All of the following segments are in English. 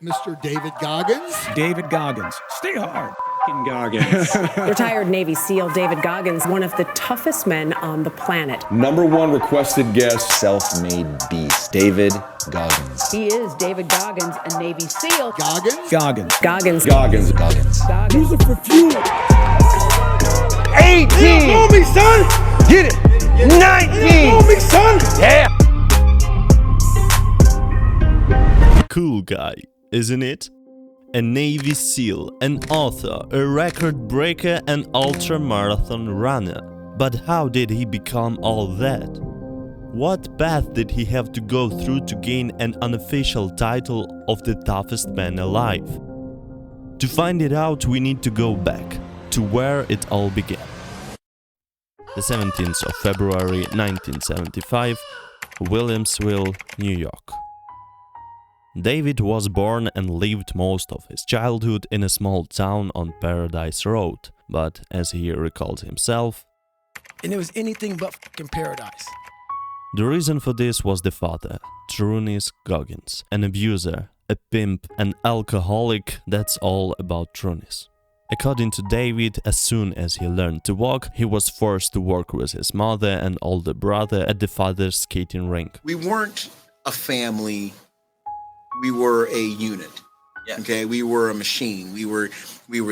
Mr. David Goggins. David Goggins. Stay hard. Goggins. Retired Navy SEAL David Goggins, one of the toughest men on the planet. #1 requested guest, self-made beast, David Goggins. He is David Goggins, a Navy SEAL. Goggins. Goggins. Goggins. Goggins. Goggins. Goggins. Use it for fuel. 18! On me, son! Get it! 19! On me, son! Yeah! Cool guy, isn't it? A Navy SEAL, an author, a record breaker, an ultramarathon runner. But how did he become all that? What path did he have to go through to gain an unofficial title of the toughest man alive? To find it out, we need to go back to where it all began. The 17th of February 1975, Williamsville, New York. David was born and lived most of his childhood in a small town on Paradise Road, but as he recalled himself, And it was anything but fucking paradise. the reason for this was the father, David Goggins, an abuser, a pimp, an alcoholic. That's all about Trunis. According to David, as soon as he learned to walk, he was forced to work with his mother and older brother at the father's skating rink. We weren't a family. We were a unit. Okay, we were a machine. We were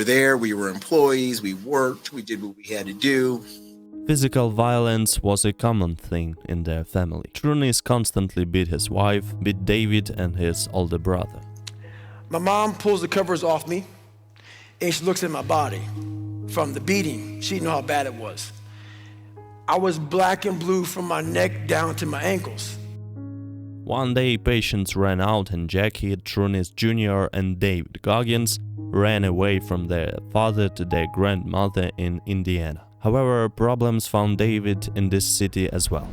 there. We were employees. We worked. We did what we had to do. Physical violence was a common thing in their family. Trunis constantly beat his wife, beat David and his older brother. My mom pulls the covers off me, and she looks at my body. From the beating, she knew how bad it was. I was black and blue from my neck down to my ankles. One day, patience ran out and Jackie, Trunis Jr. and David Goggins ran away from their father to their grandmother in Indiana. However, problems found David in this city as well.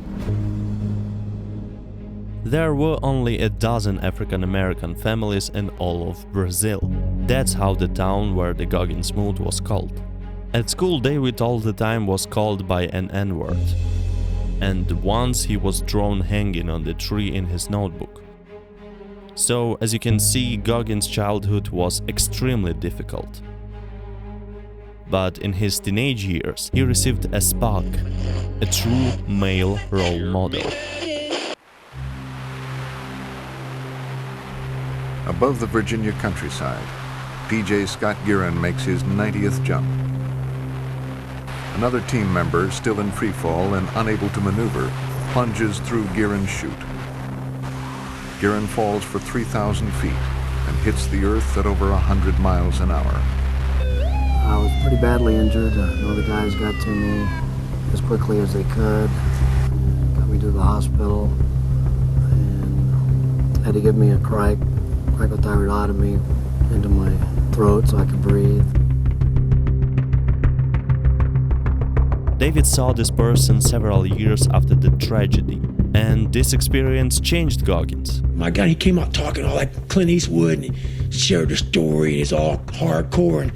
There were only a dozen African-American families in all of Brazil. That's how the town where the Goggins moved was called. At school, David all the time was called by an N-word. And once he was drawn hanging on the tree in his notebook. So, as you can see, Goggins' childhood was extremely difficult. But in his teenage years, he received a spark, a true male role model. Above the Virginia countryside, PJ Scott Guerin makes his 90th jump. Another team member, still in freefall and unable to maneuver, plunges through Guerin's chute. Guerin falls for 3,000 feet and hits the earth at over 100 miles an hour. I was pretty badly injured. The guys got to me as quickly as they could, got me to the hospital, and had to give me a cricothyroidotomy into my throat so I could breathe. David saw this person several years after the tragedy, and this experience changed Goggins. My God, he came out talking all like Clint Eastwood, and he shared the story, and it's all hardcore, and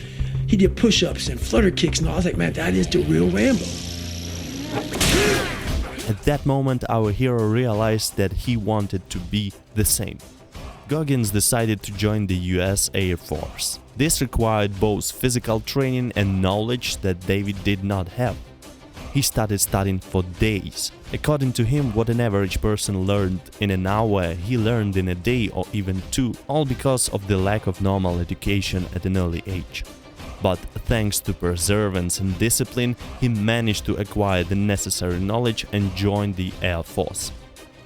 he did push-ups and flutter kicks, and I was like, man, that is the real Rambo. At that moment, our hero realized that he wanted to be the same. Goggins decided to join the US Air Force. This required both physical training and knowledge that David did not have. He started studying for days. According to him, what an average person learned in an hour, he learned in a day or even two, all because of the lack of normal education at an early age. But thanks to perseverance and discipline, he managed to acquire the necessary knowledge and joined the Air Force.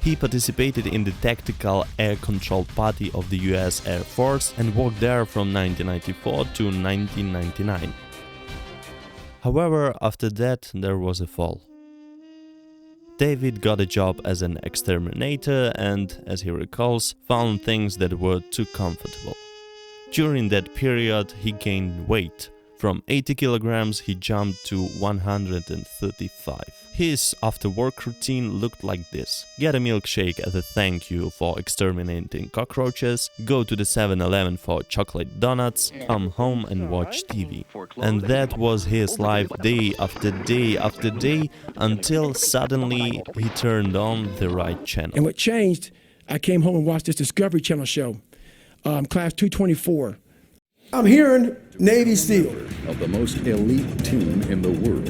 He participated in the Tactical Air Control Party of the US Air Force and worked there from 1994 to 1999. However, after that, there was a fall. David got a job as an exterminator and, as he recalls, found things that were too comfortable. During that period, he gained weight. From 80 kilograms, he jumped to 135. His after-work routine looked like this: get a milkshake as a thank you for exterminating cockroaches, go to the 7-Eleven for chocolate donuts, come home and watch TV. And that was his life day after day after day, until suddenly he turned on the right channel. And what changed, I came home and watched this Discovery Channel show class 224. I'm hearing Navy SEAL. Of the most elite team in the world,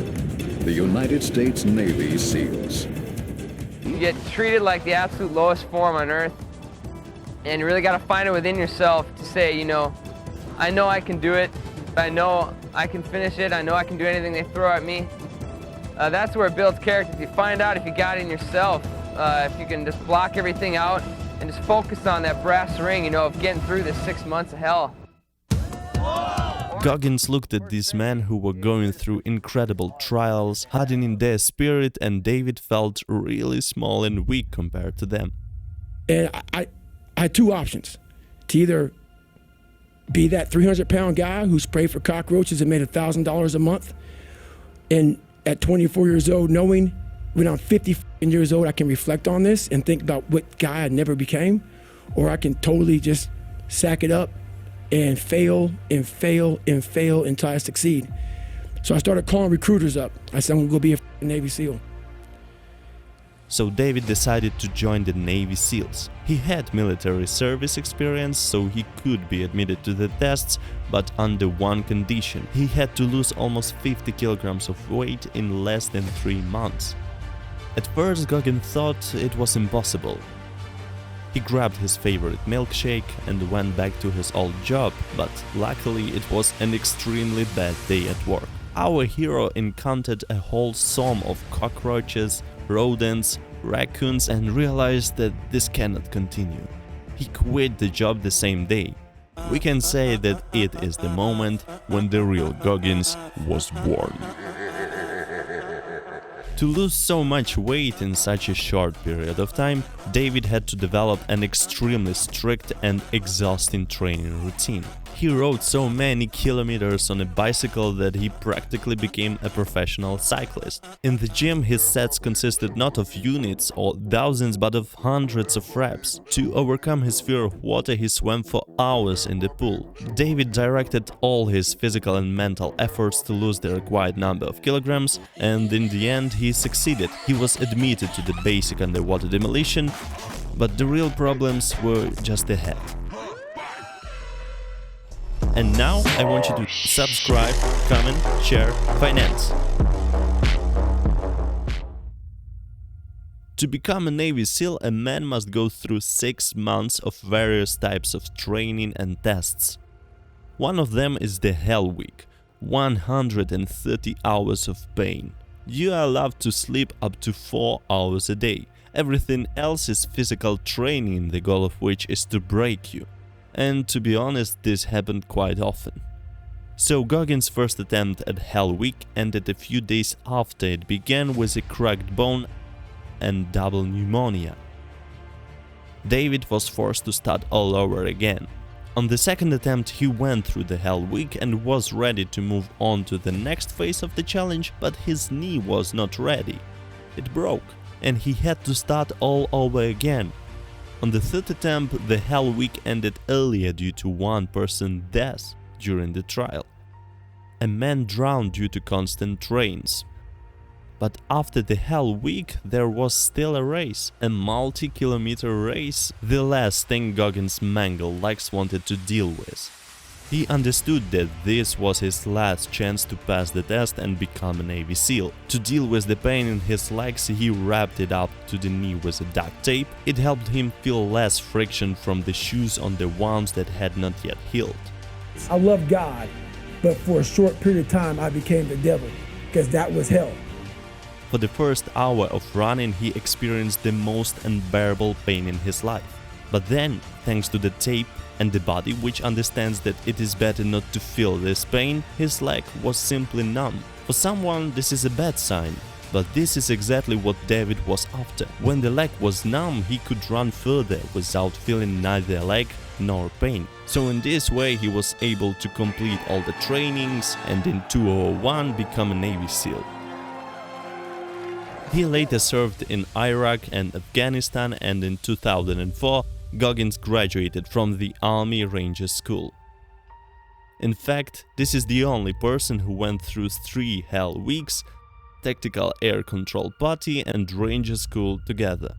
the United States Navy SEALs. You get treated like the absolute lowest form on earth, and you really got to find it within yourself to say, you know I can do it, I know I can finish it, I know I can do anything they throw at me. That's where it builds character. If you find out if you got it in yourself, if you can just block everything out and just focus on that brass ring, of getting through this 6 months of hell. Goggins looked at these men who were going through incredible trials, hardening their spirit, and David felt really small and weak compared to them. And I had two options: to either be that 300-pound guy who sprayed for cockroaches and made $1,000 a month, and at 24 years old, knowing when I'm 50 years old, I can reflect on this and think about what guy I never became, or I can totally just sack it up and fail and fail and fail until I succeed. So I started calling recruiters up. I said, I'm gonna go be a Navy SEAL. So David decided to join the Navy SEALs. He had military service experience, so he could be admitted to the tests, but under one condition: he had to lose almost 50 kilograms of weight in less than 3 months. At first, Goggins thought it was impossible. He grabbed his favorite milkshake and went back to his old job, but luckily it was an extremely bad day at work. Our hero encountered a whole swarm of cockroaches, rodents, raccoons, and realized that this cannot continue. He quit the job the same day. We can say that it is the moment when the real Goggins was born. To lose so much weight in such a short period of time, David had to develop an extremely strict and exhausting training routine. He rode so many kilometers on a bicycle that he practically became a professional cyclist. In the gym, his sets consisted not of units or thousands but of hundreds of reps. To overcome his fear of water, he swam for hours in the pool. David directed all his physical and mental efforts to lose the required number of kilograms, and in the end he succeeded. He was admitted to the basic underwater demolition, but the real problems were just ahead. And now I want you to subscribe, comment, share, finance. To become a Navy SEAL, a man must go through 6 months of various types of training and tests. One of them is the Hell Week, 130 hours of pain. You are allowed to sleep up to 4 hours a day. Everything else is physical training, the goal of which is to break you. And to be honest, this happened quite often. So Goggins' first attempt at Hell Week ended a few days after it began with a cracked bone and double pneumonia. David was forced to start all over again. On the second attempt, he went through the Hell Week and was ready to move on to the next phase of the challenge, but his knee was not ready. It broke, and he had to start all over again. On the third attempt, the Hell Week ended earlier due to one person's death during the trial. A man drowned due to constant rains. But after the Hell Week, there was still a race, a multi-kilometer race, the last thing Goggins' mangled legs wanted to deal with. He understood that this was his last chance to pass the test and become a Navy SEAL. To deal with the pain in his legs, he wrapped it up to the knee with a duct tape. It helped him feel less friction from the shoes on the wounds that had not yet healed. I love God, but for a short period of time I became the devil, because that was hell. For the first hour of running, he experienced the most unbearable pain in his life. But then, thanks to the tape and the body which understands that it is better not to feel this pain, his leg was simply numb. For someone, this is a bad sign, but this is exactly what David was after. When the leg was numb, he could run further without feeling neither leg nor pain. So in this way, he was able to complete all the trainings and in 2001 become a Navy SEAL. He later served in Iraq and Afghanistan, and in 2004, Goggins graduated from the Army Ranger School. In fact, this is the only person who went through 3 Hell Weeks, Tactical Air Control Party and Ranger School together.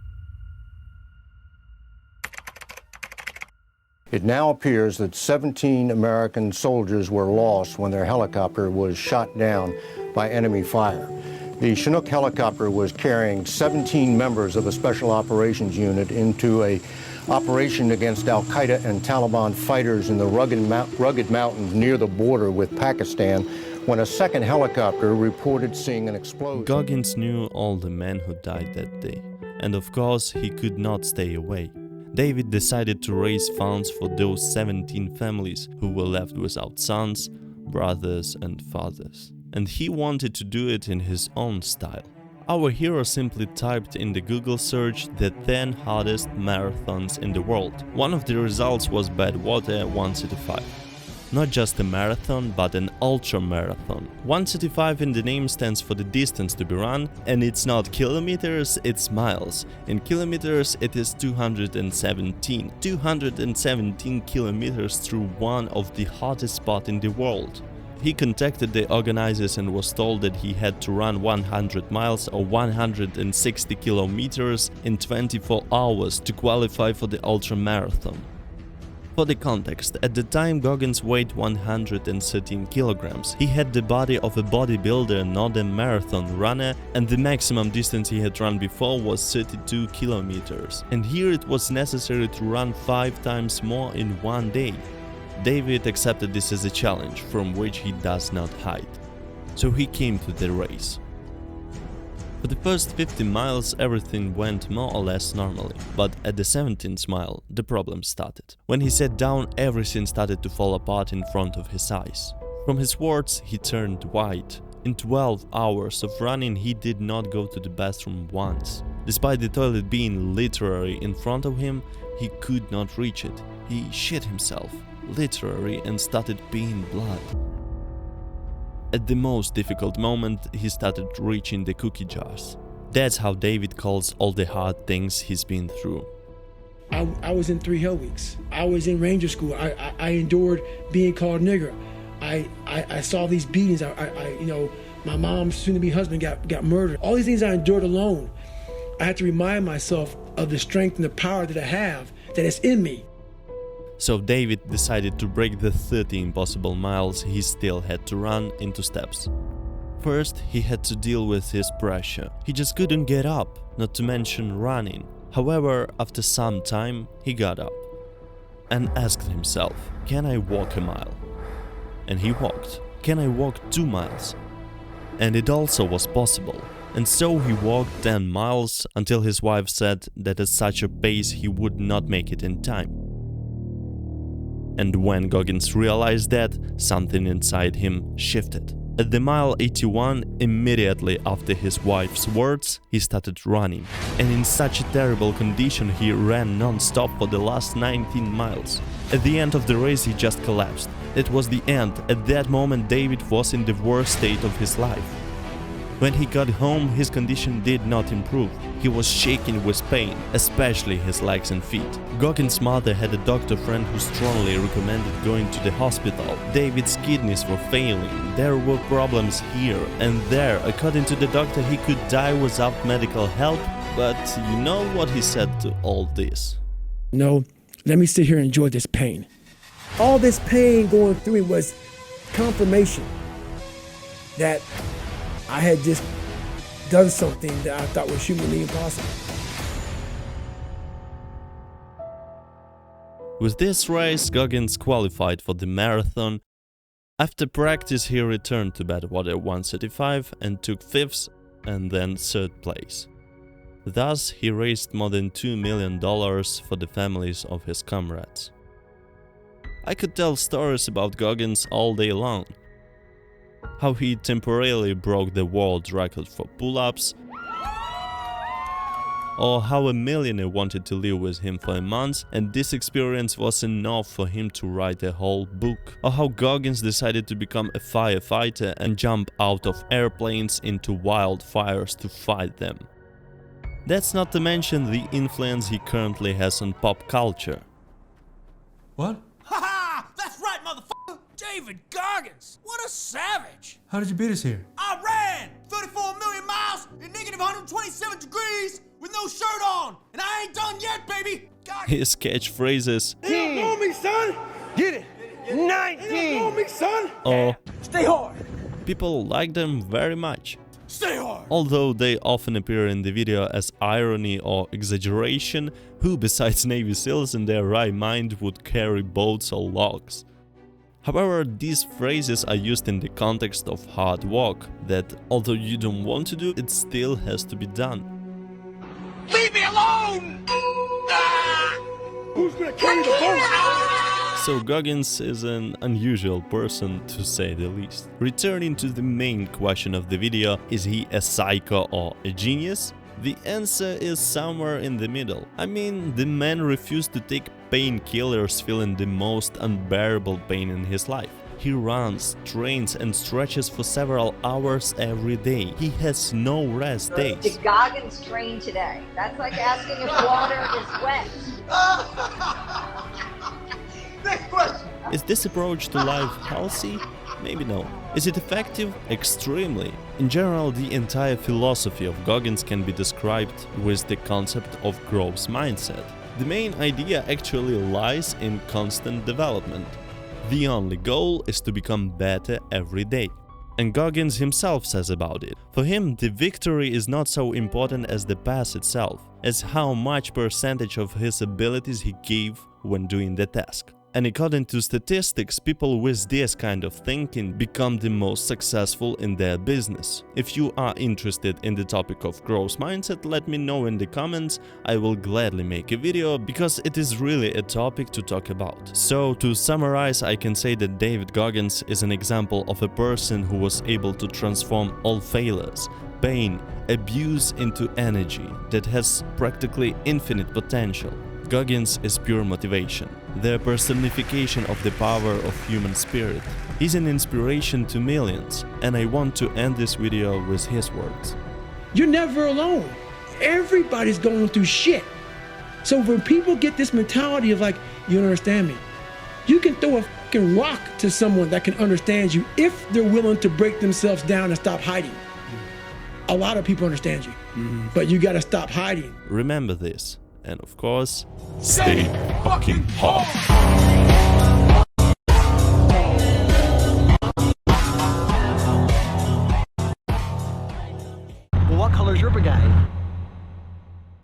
It now appears that 17 American soldiers were lost when their helicopter was shot down by enemy fire. The Chinook helicopter was carrying 17 members of a special operations unit into a operation against Al-Qaeda and Taliban fighters in the rugged mountains near the border with Pakistan when a second helicopter reported seeing an explosion. Goggins knew all the men who died that day, and of course he could not stay away. David decided to raise funds for those 17 families who were left without sons, brothers and fathers. And he wanted to do it in his own style. Our hero simply typed in the Google search the 10 hardest marathons in the world. One of the results was Badwater 135. Not just a marathon, but an ultramarathon. 135 in the name stands for the distance to be run, and it's not kilometers, it's miles. In kilometers it is 217. 217 kilometers through one of the hottest spots in the world. He contacted the organizers and was told that he had to run 100 miles or 160 kilometers in 24 hours to qualify for the ultramarathon. For the context, at the time Goggins weighed 113 kilograms. He had the body of a bodybuilder, not a marathon runner, and the maximum distance he had run before was 32 kilometers. And here it was necessary to run 5 times more in one day. David accepted this as a challenge from which he does not hide. So he came to the race. For the first 50 miles everything went more or less normally, but at the 17th mile the problem started. When he sat down, everything started to fall apart in front of his eyes. From his words he turned white. In 12 hours of running he did not go to the bathroom once. Despite the toilet being literally in front of him, he could not reach it. He shit himself, literally, and started peeing blood. At the most difficult moment, he started reaching the cookie jars. That's how David calls all the hard things he's been through. I was in 3 hell weeks. I was in ranger school. I endured being called nigger. I saw these beatings. My mom's soon-to-be husband got murdered. All these things I endured alone. I had to remind myself of the strength and the power that I have, that is in me. So David decided to break the 30 impossible miles he still had to run into steps. First, he had to deal with his pressure. He just couldn't get up, not to mention running. However, after some time, he got up and asked himself, can I walk a mile? And he walked. Can I walk 2 miles? And it also was possible. And so he walked 10 miles until his wife said that at such a pace he would not make it in time. And when Goggins realized that, something inside him shifted. At the mile 81, immediately after his wife's words, he started running. And in such a terrible condition, he ran non-stop for the last 19 miles. At the end of the race, he just collapsed. It was the end. At that moment, David was in the worst state of his life. When he got home, his condition did not improve. He was shaking with pain, especially his legs and feet. Goggins' mother had a doctor friend who strongly recommended going to the hospital. David's kidneys were failing, there were problems here and there. According to the doctor, he could die without medical help, but you know what he said to all this? No, let me sit here and enjoy this pain. All this pain going through me was confirmation that I had just done something that I thought was humanly impossible. With this race, Goggins qualified for the marathon. After practice, he returned to Badwater 135 and took 5th and then 3rd place. Thus, he raised more than $2 million for the families of his comrades. I could tell stories about Goggins all day long. How he temporarily broke the world record for pull-ups, or how a millionaire wanted to live with him for a month and this experience was enough for him to write a whole book, or how Goggins decided to become a firefighter and jump out of airplanes into wildfires to fight them. That's not to mention the influence he currently has on pop culture. What? Ha! That's right, motherfucker! David Goggins! What a savage! How did you beat us here? I ran 34 million miles in negative 127 degrees with no shirt on, and I ain't done yet, baby. His catchphrases They don't know me, son. Get it. 19. They don't know me, son. or Stay hard. people like them very much. Stay hard. Although they often appear in the video as irony or exaggeration, who besides Navy SEALs in their right mind would carry boats or logs? However, these phrases are used in the context of hard work, that although you don't want to do, it still has to be done. Leave me alone! Who's gonna carry the boat? So Goggins is an unusual person, to say the least. Returning to the main question of the video, is he a psycho or a genius? The answer is somewhere in the middle. I mean, the man refused to take painkillers feeling the most unbearable pain in his life. He runs, trains and stretches for several hours every day. He has no rest days. Did Goggins train today? That's like asking if water is wet. Next question. Is this approach to life healthy? Maybe no. Is it effective? Extremely. In general, the entire philosophy of Goggins can be described with the concept of growth mindset. The main idea actually lies in constant development. The only goal is to become better every day. And Goggins himself says about it. For him, the victory is not so important as the pass itself, as how much percentage of his abilities he gave when doing the task. And according to statistics, people with this kind of thinking become the most successful in their business. If you are interested in the topic of growth mindset, let me know in the comments. I will gladly make a video, because it is really a topic to talk about. So to summarize, I can say that David Goggins is an example of a person who was able to transform all failures, pain, abuse into energy that has practically infinite potential. Goggins is pure motivation, the personification of the power of human spirit. He's an inspiration to millions, and I want to end this video with his words. You're never alone. Everybody's going through shit. So when people get this mentality of like, you don't understand me, you can throw a fucking rock to someone that can understand you if they're willing to break themselves down and stop hiding. A lot of people understand you, but you gotta stop hiding. Remember this. And of course, Stay fucking hard.